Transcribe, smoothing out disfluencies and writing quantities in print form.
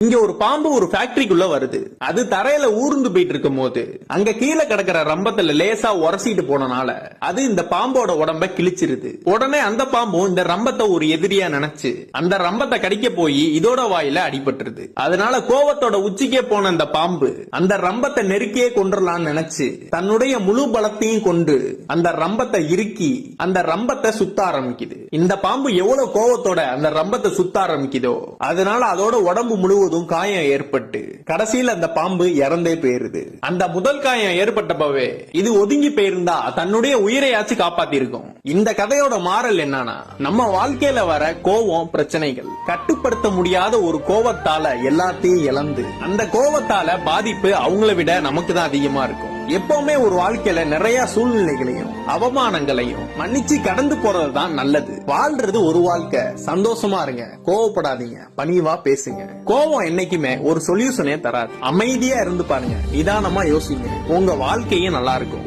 இங்க ஒரு பாம்பு ஒரு ஃபேக்டரிக்குள்ள வருது. அது தரையில ஊர்ந்து போயிட்டு இருக்கும் போது அங்க கீழே கிடக்கிற ரம்பத்துல லேசா உரசிட்டு போனனால அது இந்த பாம்போட உடம்ப கிழிச்சிருது. உடனே அந்த பாம்பும் இந்த ரம்பத்தை ஒரு எதிரியா நினைச்சு அந்த ரம்பத்தை கடிக்க போய் இதோட வாயில அடிபட்டுருது. அதனால கோவத்தோட உச்சிக்கே போன அந்த பாம்பு அந்த ரம்பத்தை நெருக்கியே கொண்டுடலாம்னு நினைச்சு தன்னுடைய முழு பலத்தையும் கொண்டு அந்த ரம்பத்தை இறுக்கி அந்த ரம்பத்தை சுத்த ஆரம்பிக்குது. இந்த பாம்பு எவ்வளவு கோவத்தோட அந்த ரம்பத்தை சுத்த ஆரம்பிக்குதோ அதனால அதோட உடம்பு முழுவதும் காயம் ஏற்பட்டு கடைசியில் அந்த பாம்பு இறந்தே போயிருது. அந்த முதல் காயம் ஏற்பட்டப்பவே இது ஒதுங்கி போயிருந்தா தன்னுடைய உயிரையாச்சு காப்பாத்தி இருக்கும். இந்த கதையோட மாறல் என்னன்னா, நம்ம வாழ்க்கையில வர கோவம் பிரச்சனைகள் கட்டுப்படுத்த முடியாத ஒரு கோவத்தால எல்லாத்தையும் இழந்து அந்த கோவத்தால பாதிப்பு அவங்கள விட நமக்கு தான் அதிகமா இருக்கும். எப்பவுமே ஒரு வாழ்க்கையில நிறைய சூழ்நிலைகளையும் அவமானங்களையும் மன்னிச்சு கடந்து போறதுதான் நல்லது. வாழ்றது ஒரு வாழ்க்கை. சந்தோஷமா இருங்க, கோவப்படாதீங்க, பணிவா பேசுங்க. கோவம் என்னைக்குமே ஒரு சொல்யூஷனே தராது. அமைதியா இருந்து பாருங்க, நிதானமா யோசிங்க, உங்க வாழ்க்கையும் நல்லா இருக்கும்.